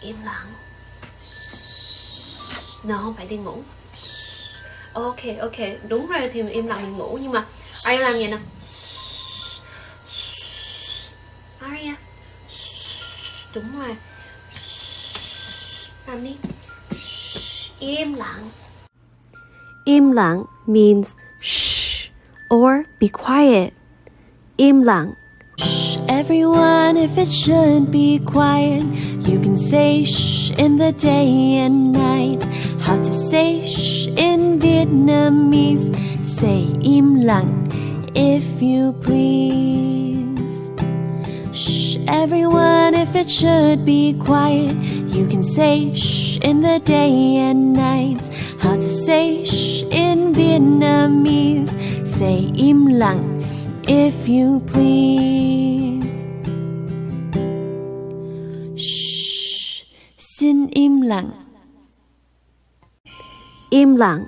Im lặng. No, không phải đi ngủ. Ok, đúng rồi thì mình im lặng mình ngủ. Nhưng mà Aria làm vậy nè. Aria. Đúng rồi. Làm đi. Im lặng. Im lặng means shh or be quiet. Im lặng. Shh, everyone, if it should be quiet, you can say shh in the day and night. How to say shh in Vietnamese? Say im lặng, if you please. Shh, everyone, if it should be quiet, you can say shh in the day and night. How to say shh in Vietnamese? Say im lặng, if you please. Shh, xin im lặng. Im lặng